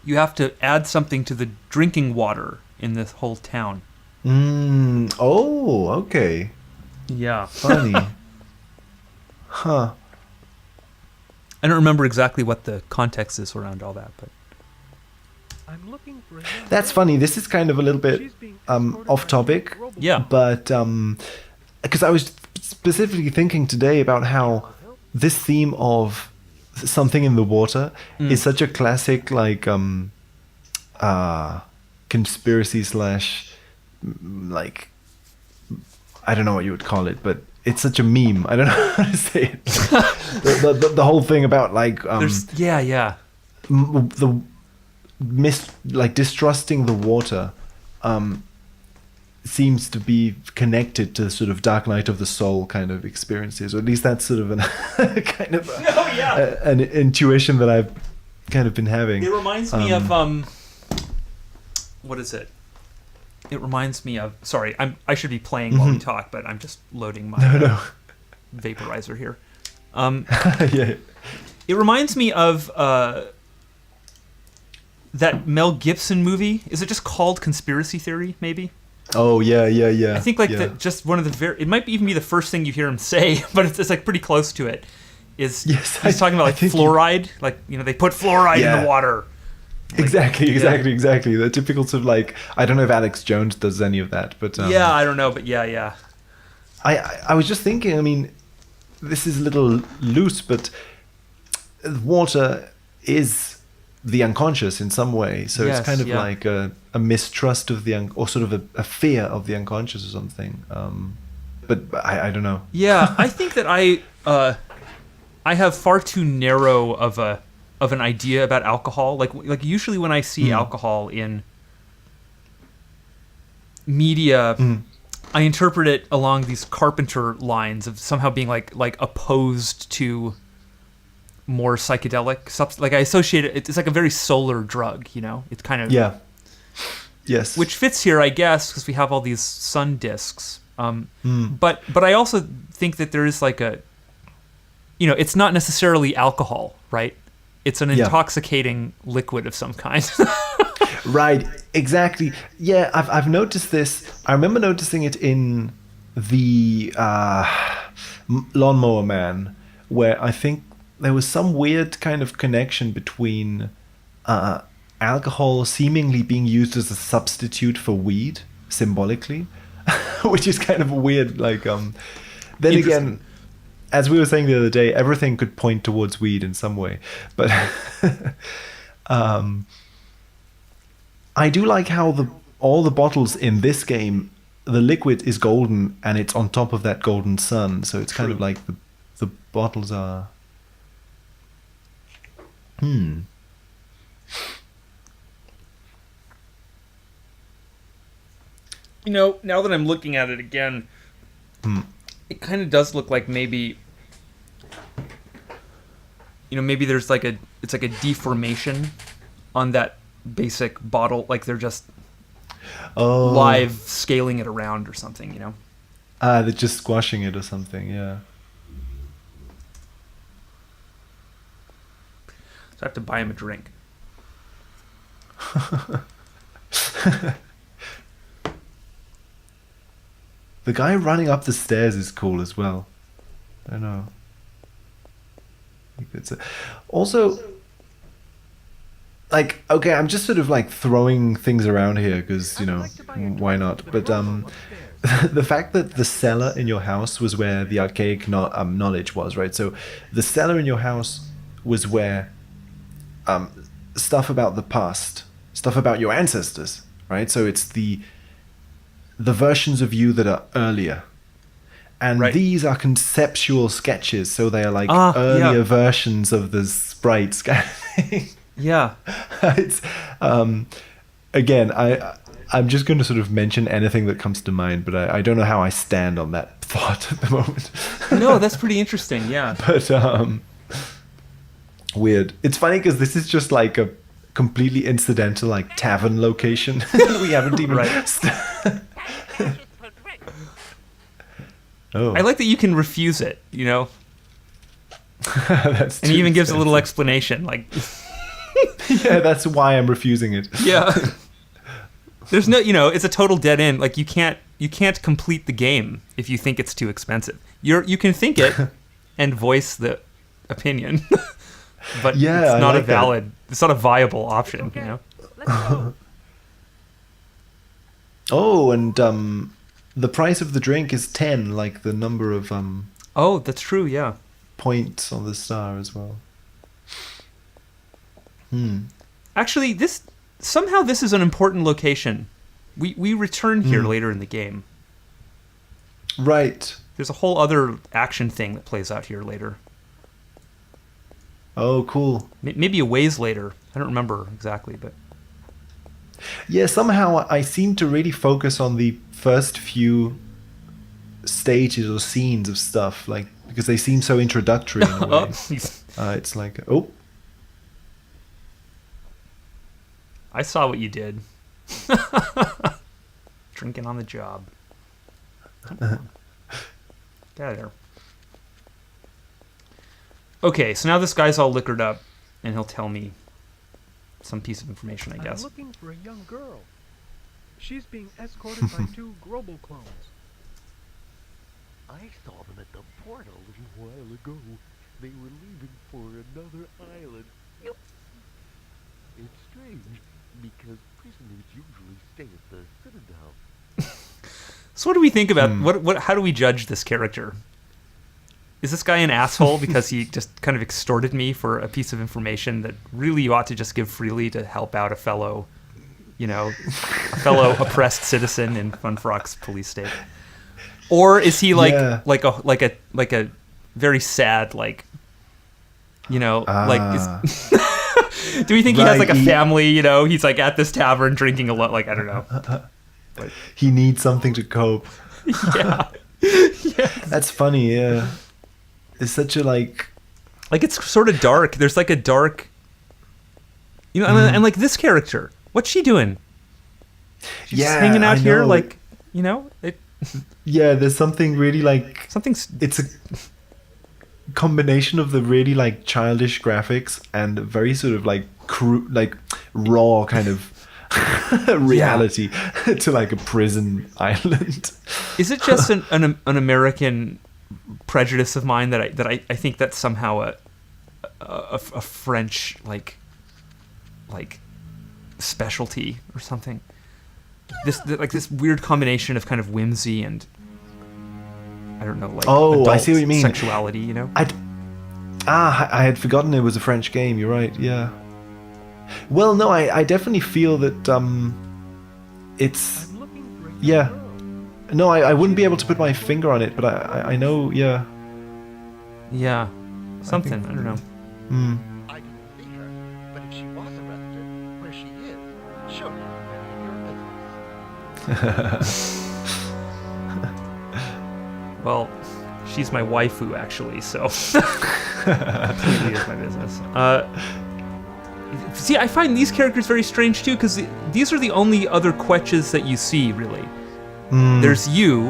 you have to add something to the drinking water in this whole town.
Oh, okay.
Yeah.
Funny. Huh.
I don't remember exactly what the context is around all that, but
I'm looking for a young
That's
girl.
funny. This is kind of a little bit
She's being escorted
off
by
topic.
a robot.
yeah.
But because I was specifically thinking today about how this theme of something in the water is such a classic like conspiracy slash like I don't know what you would call it, but it's such a meme. I don't know how to say it. The whole thing about like
Yeah.
the like distrusting the water seems to be connected to sort of Dark Night of the Soul kind of experiences, or at least that's sort of an kind of an intuition that I've kind of been having.
It reminds me of what is it? It reminds me of. Sorry, I should be playing while we talk, but I'm just loading my
No.
vaporizer here.
Yeah.
It reminds me of that Mel Gibson movie. Is it just called Conspiracy Theory? Maybe.
Oh yeah.
I think like
yeah.
just one of the it might even be the first thing you hear him say, but it's like pretty close to it. Is
Yes,
he's talking about
I
like
think
fluoride, like they put fluoride in
Yeah.
the water.
Exactly. The typical sort of like I don't know if Alex Jones does any of that, but
Yeah, I don't know, but yeah.
I was just thinking. I mean, this is a little loose, but water is the unconscious in some way. So
Yes,
it's kind of
yeah.
like a mistrust of or sort of a fear of the unconscious or something. But I don't know.
Yeah, I think that I have far too narrow of an idea about alcohol. Like usually when I see alcohol in media, I interpret it along these Carpenter lines of somehow being like opposed to more psychedelic substance. Like I associate it. It's like a very solar drug. You know, it's kind of
Yeah. Yes.
which fits here, I guess, because we have all these sun discs. But I also think that there is like a, it's not necessarily alcohol, right? It's an
Yeah.
intoxicating liquid of some kind.
Right, exactly. Yeah, I've noticed this. I remember noticing it in the Lawnmower Man, where I think there was some weird kind of connection between alcohol seemingly being used as a substitute for weed, symbolically, which is kind of weird. Like, then again, as we were saying the other day, everything could point towards weed in some way, but I do like how all the bottles in this game, the liquid is golden and it's on top of that golden sun, so it's kind of like the bottles are.
Now that I'm looking at it again, it kind of does look like maybe, maybe there's it's like a deformation on that basic bottle, like they're just live scaling it around or something,
They're just squashing it or something, yeah.
So I have to buy him a drink.
The guy running up the stairs is cool as well. I don't know. Also, like, okay, I'm just sort of like throwing things around here because, you know, why not? But the fact that the cellar in your house was where the archaic knowledge was, right? So the cellar in your house was where stuff about the past, stuff about your ancestors, right? So it's the versions of you that are earlier. And
Right.
these are conceptual sketches, so they are like
Ah,
earlier
yeah.
versions of the sprites kind of thing.
Yeah.
It's again, I'm just going to sort of mention anything that comes to mind, but I don't know how I stand on that thought at the moment.
No, that's pretty interesting. Yeah.
But weird. It's funny because this is just like a completely incidental like tavern location. We haven't even.
Right.
Oh,
I like that you can refuse it, you know?
that's
And he
too
even gives a little
expensive.
explanation. Like,
Yeah, that's why I'm refusing it.
yeah. There's no, you know, it's a total dead end. Like, you can't complete the game if you think it's too expensive. You can think it and voice the opinion. But
Yeah, I
it's not
like
a
that.
valid, it's not a viable option, you know?
Let's go.
Oh, and the price of the drink is 10, like the number of
Oh, that's true, yeah.
points on the star as well.
Actually, this is an important location. We return here later in the game.
Right.
There's a whole other action thing that plays out here later.
Oh, cool.
Maybe a ways later. I don't remember exactly, but
Yeah, somehow I seem to really focus on the first few stages or scenes of stuff, like because they seem so introductory in a way.
oh, he's-
It's like, oh,
I saw what you did. Drinking on the job. Get out of there. Okay, so now this guy's all liquored up, and he'll tell me some piece of information, I
I'm
guess.
looking for a young girl. She's being escorted by 2 Grobel clones.
I saw them at the port a little while ago. They were leaving for another island. Yep. It's strange, because prisoners usually stay at the Citadel.
So what do we think about what? How do we judge this character? Is this guy an asshole because he just kind of extorted me for a piece of information that really you ought to just give freely to help out a fellow, you know, a fellow oppressed citizen in Funfrock's police state? Or is he like
Yeah.
like a very sad, like, you know, do we think he has like a
Right,
family, you know, he's like at this tavern drinking a lot, like, I don't know.
he needs something to cope.
Yeah.
That's funny, yeah. It's such a like.
Like, it's sort of dark. There's like a dark, you know, and like this character, what's she doing? She's just
Yeah,
hanging out
I
here,
know.
like, you know,
Yeah, there's something really like.
something's
It's a combination of the really like childish graphics and very sort of like like raw kind of reality to like a prison island.
Is it just an American prejudice of mine that I think that's somehow a French like specialty or something? This weird combination of kind of whimsy and I don't know, like
Oh, I
adult
see what you mean.
sexuality, you know?
I had forgotten it was a French game. You're right. Yeah. Well, no, I definitely feel that it's
I'm looking for a young
yeah.
girl.
No, I wouldn't be able to put my finger on it, but I know. Yeah.
Yeah, something. I don't know.
I didn't see her, but if she was arrested, where she is, surely none of your business.
Well, she's my waifu, actually, so completely is my business. See, I find these characters very strange too, because these are the only other Quetches that you see, really. There's you,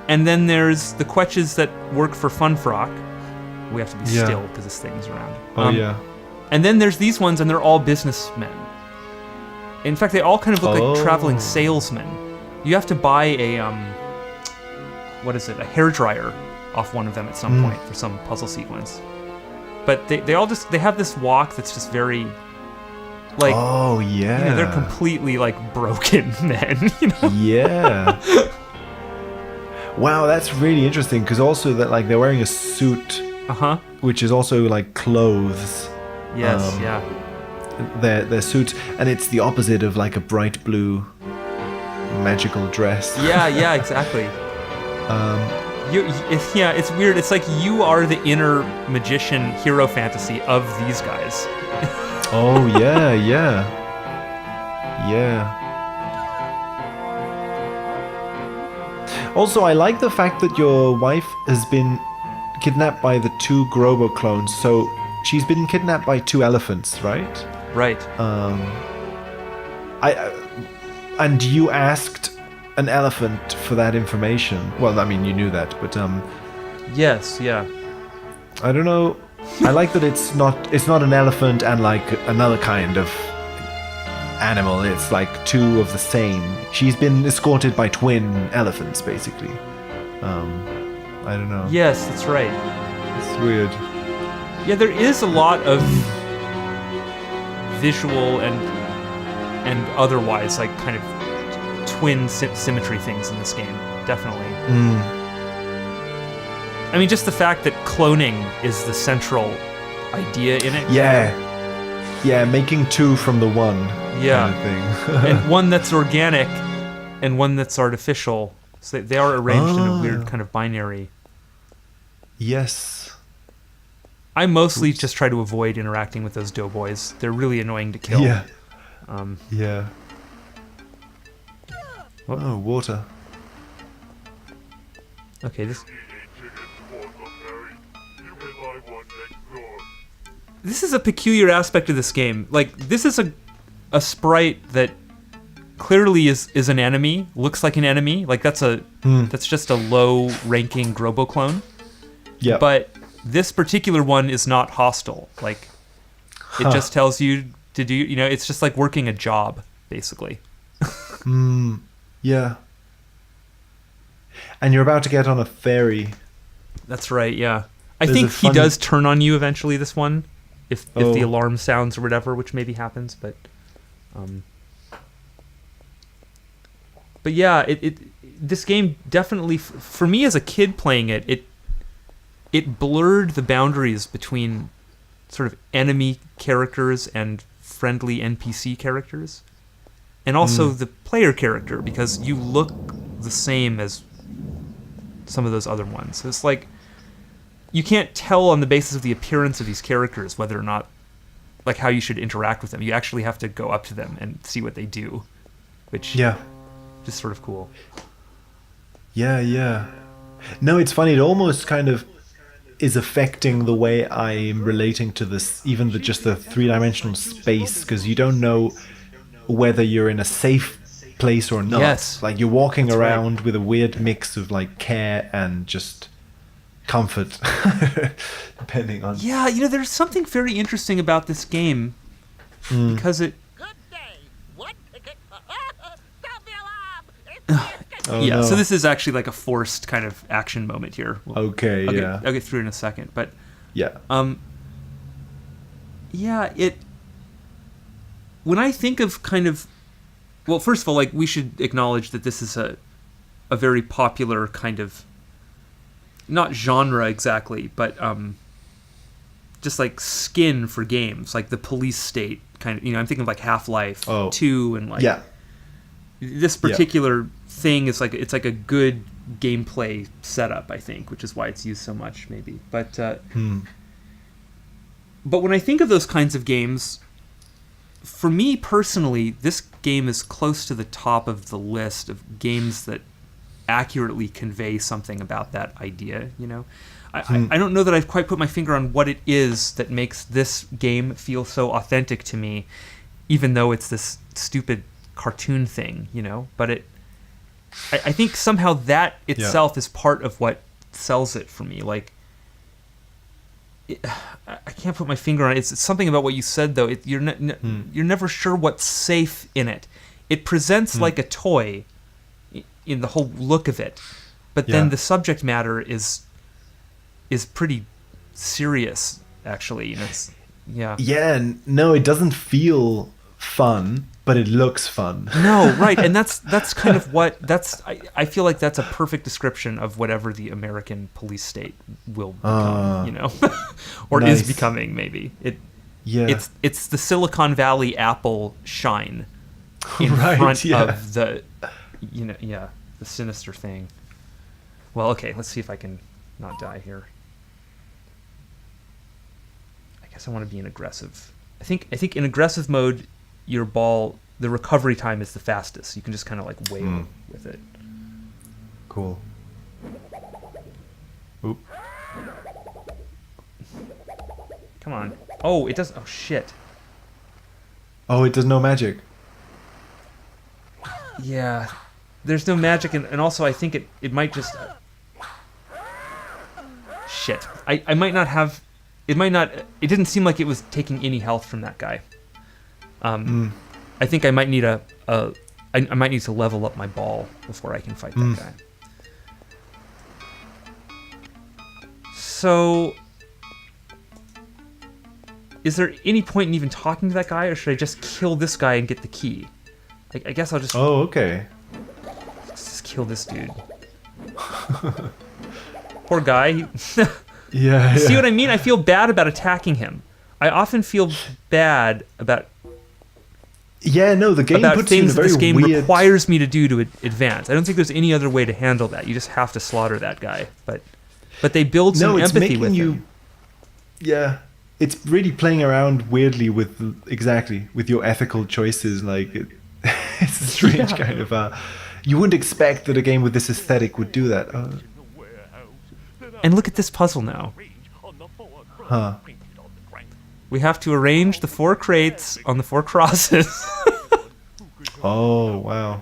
and then there's the Quetches that work for Funfrock. We have to be
Yeah.
still because this thing is around.
Oh yeah.
And then there's these ones, and they're all businessmen. In fact, they all kind of look like traveling salesmen. You have to buy a what is it? A hairdryer off one of them at some point for some puzzle sequence. but they all just they have this walk that's just very like
Oh yeah.
you know, they're completely like broken men, you know.
Yeah. Wow, that's really interesting because also that like they're wearing a suit,
Uh-huh.
which is also like clothes.
Yes,
Um,
yeah.
Their suits, and it's the opposite of like a bright blue magical dress.
Yeah, exactly. It's weird. It's like you are the inner magician hero fantasy of these guys.
Oh yeah, yeah, yeah. Also, I like the fact that your wife has been kidnapped by the 2 Grobo clones. So she's been kidnapped by 2 elephants, right?
Right.
And you asked an elephant for that information. Well, I mean, you knew that, but
Yes, yeah.
I don't know. I like that it's not an elephant and like another kind of animal. It's like 2 of the same. She's been escorted by twin elephants, basically. I don't know.
Yes, that's right.
It's weird.
Yeah, there is a lot of visual and otherwise like kind of twin symmetry things in this game. Definitely. I mean, just the fact that cloning is the central idea in it.
Yeah. Yeah, making 2 from the 1.
Yeah.
Kind of thing.
And one that's organic and one that's artificial. So they are arranged in a weird kind of binary.
Yes.
I mostly just try to avoid interacting with those doughboys. They're really annoying to kill.
Yeah.
Um,
Yeah.
What?
Oh, water.
okay, this is a peculiar aspect of this game. Like, this is a sprite that clearly is an enemy, looks like an enemy. Like, that's just a low-ranking Grobo clone.
Yeah.
But this particular one is not hostile. Like, it just tells you to do, you know, it's just like working a job, basically.
Yeah. And you're about to get on a ferry.
That's right, yeah. I
There's
think
a
he
fun-
does turn on you eventually, this one, if the
Oh.
alarm sounds or whatever, which maybe happens, but yeah, this game definitely, for me as a kid playing it blurred the boundaries between sort of enemy characters and friendly NPC characters, and also the player character, because you look the same as some of those other ones. So it's like you can't tell on the basis of the appearance of these characters whether or not, like, how you should interact with them. You actually have to go up to them and see what they do, which
Yeah.
is sort of cool.
Yeah, yeah. No, it's funny. It almost kind of is affecting the way I'm relating to this, even just the 3-dimensional space, because you don't know whether you're in a safe place or not.
Yes.
Like, you're walking
That's right.
around with a weird mix of like care and just comfort, depending on.
Yeah, you know, there's something very interesting about this game because it.
Good day. One ticket. Stop the alarm. It's the escape.
Oh,
yeah,
no.
so this is actually like a forced kind of action moment here.
Okay. Yeah.
I'll get through it in a second, but
Yeah.
yeah, when I think of kind of, well, first of all, like, we should acknowledge that this is a very popular kind of, not genre exactly, but just like skin for games, like the police state kind of, you know, I'm thinking of like Half-Life 2 and like
Yeah.
this particular thing is like, it's like a good gameplay setup, I think, which is why it's used so much, maybe. But but when I think of those kinds of games, for me personally, this game is close to the top of the list of games that accurately convey something about that idea, you know? I don't know that I've quite put my finger on what it is that makes this game feel so authentic to me, even though it's this stupid cartoon thing, you know? But I think somehow that itself is part of what sells it for me. Like, I can't put my finger on it. It's something about what you said, though. You're never sure what's safe in it. It presents like a toy in the whole look of it, but then the subject matter is pretty serious actually. You know, it's, yeah.
Yeah, no, it doesn't feel fun, but it looks fun.
No, right, and that's kind of what I feel like that's a perfect description of whatever the American police state will become, you know, or is
Nice.
becoming maybe.
Yeah.
It's the Silicon Valley Apple shine in
Right,
front
yeah.
of the, you know, yeah, the sinister thing. Well, okay, let's see if I can not die here. I guess I want to be in aggressive. I think in aggressive mode, your ball, the recovery time is the fastest. You can just kind of like wail with it.
Cool. Oop.
Come on. Oh, it does. Oh shit.
Oh, it does no magic.
Yeah. There's no magic, and also I think it might just. Shit. I might not have. It might not. It didn't seem like it was taking any health from that guy. I think I might need I might need to level up my ball before I can fight that guy. So, is there any point in even talking to that guy, or should I just kill this guy and get the key? I guess I'll just,
Oh, okay.
just kill this dude. Poor guy.
Yeah.
See
yeah.
what I mean? I feel bad about attacking him. I often feel bad about
Yeah, no, the game puts you in a
things that
very
this game
weird.
requires me to do to advance. I don't think there's any other way to handle that. You just have to slaughter that guy. But they build some
No, it's
empathy
making
with
you.
him.
Yeah, it's really playing around weirdly with your ethical choices. Like it's a strange kind of. You wouldn't expect that a game with this aesthetic would do that.
And look at this puzzle now.
Huh.
We have to arrange the 4 crates on the 4 crosses
Oh wow.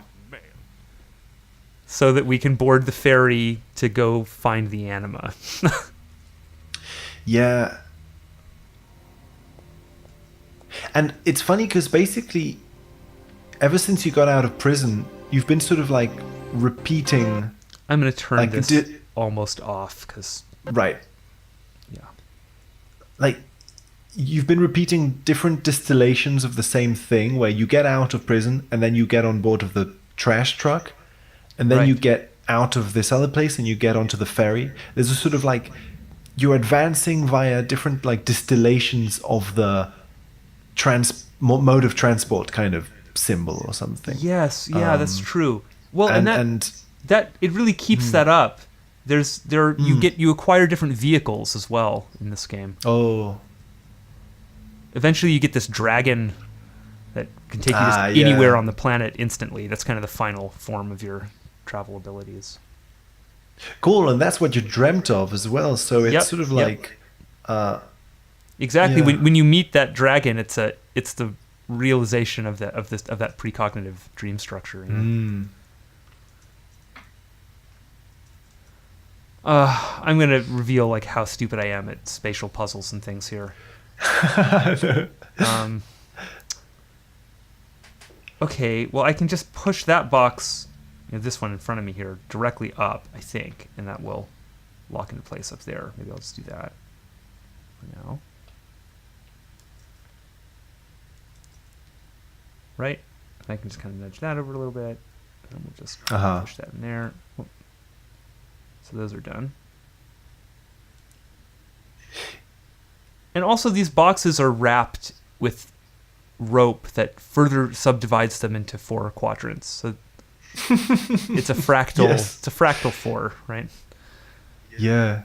so that we can board the ferry to go find the anima.
Yeah. And it's funny because basically, ever since you got out of prison, you've been sort of like repeating.
I'm going to turn
Like,
this almost off because,
Right.
yeah.
Like, you've been repeating different distillations of the same thing where you get out of prison and then you get on board of the trash truck and then
Right.
you get out of this other place and you get onto the ferry. There's a sort of like you're advancing via different like distillations of the mode of transport kind of symbol or something.
Yes, yeah, that's true. Well, and
and
that it really keeps that up. You acquire different vehicles as well in this game.
oh
Eventually, you get this dragon that can take you just
yeah.
anywhere on the planet instantly. That's kind of the final form of your travel abilities.
cool, and that's what you dreamt of as well. So it's
Yep,
sort of
yep.
like
Exactly.
Yeah.
When you meet that dragon, it's the realization of that precognitive dream structure. You know? I'm gonna reveal like how stupid I am at spatial puzzles and things here. Okay, well I can just push that box, this one in front of me here, directly up, I think, and that will lock into place up there. Maybe I'll just do that for now. Right? I can just kind of nudge that over a little bit, and we'll just push that in there. So those are done. And also these boxes are wrapped with rope that further subdivides them into 4 quadrants. So it's a fractal.
Yes.
It's a fractal 4, right?
yeah.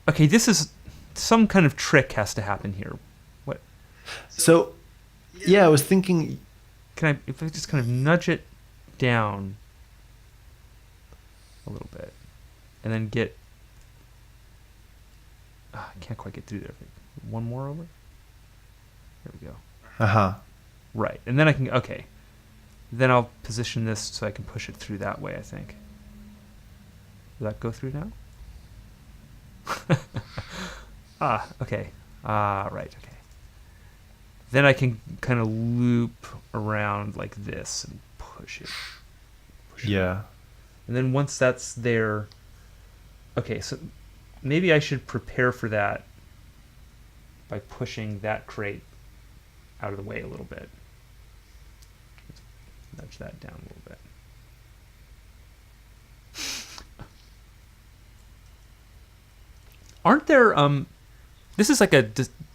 Okay, this is some kind of trick has to happen here. What
So yeah, I was thinking.
if I just kind of nudge it down a little bit, and then get. I can't quite get through there. One more over. There we go. Right, and then I can. Okay, then I'll position this so I can push it through that way. I think. Will that go through now? Okay. Right. Okay. Then I can kind of loop around like this and push it.
Yeah.
And then once that's there, okay, so maybe I should prepare for that by pushing that crate out of the way a little bit. Let's nudge that down a little bit. Aren't there this is like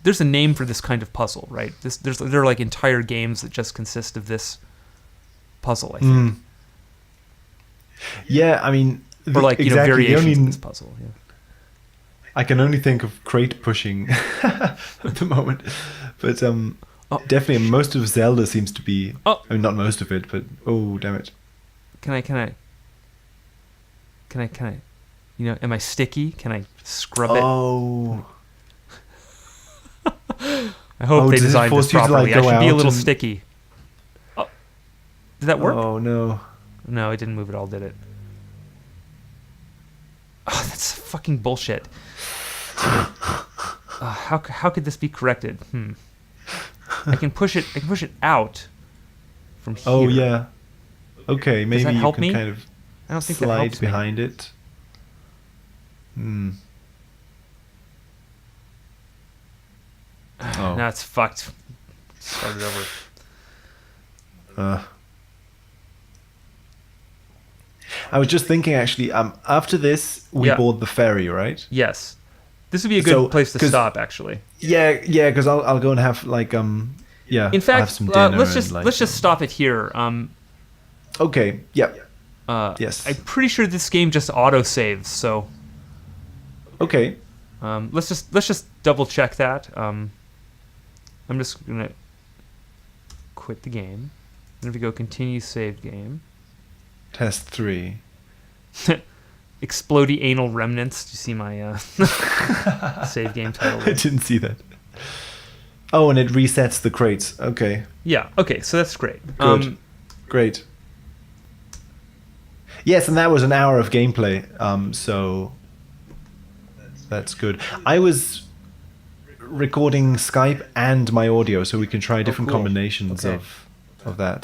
there's a name for this kind of puzzle, right? There are like entire games that just consist of this puzzle, I think.
Yeah, I mean,
Or like, you know,
exactly, the
variations
only-
of this puzzle. Yeah.
I can only think of crate pushing at the moment, but definitely most of Zelda seems to be.
Oh.
I mean, not most of it, but oh, damn it!
Can I? You know, am I sticky? Can I scrub it?
Oh,
I hope
Oh,
they
does it
designed this
force you to, like,
properly. I
go
should be a
out
little
and-
sticky. Oh. Did that work?
oh no!
No, it didn't move at all, did it? Oh, that's fucking bullshit. How could this be corrected? I can push it out from here.
Oh yeah. Okay, maybe
that
you
help
can
me?
kind of
I don't think that
slide
helps me.
behind it. Hmm. Oh.
Now it's fucked. Start it over.
I was just thinking, actually. After this, we
Yeah.
board the ferry, right?
Yes. This would be a good
So,
place to
'cause-
stop, actually.
Yeah, yeah. Because I'll go and have like yeah.
In
I'll
fact,
have some dinner
let's
and,
just
like,
let's just stop it here.
Okay. Yeah. Yes.
I'm pretty sure this game just auto saves, so
Okay.
let's just double check that. I'm just gonna quit the game. And if we go continue saved game,
Test 3.
Explodey Anal Remnants. Do you see my save game title?
I didn't see that. Oh, and it resets the crates. Okay.
Yeah. Okay. So that's great.
Good. Great. Yes, and that was an hour of gameplay. So that's good. I was recording Skype and my audio, so we can try different
cool.
combinations
Okay.
of that.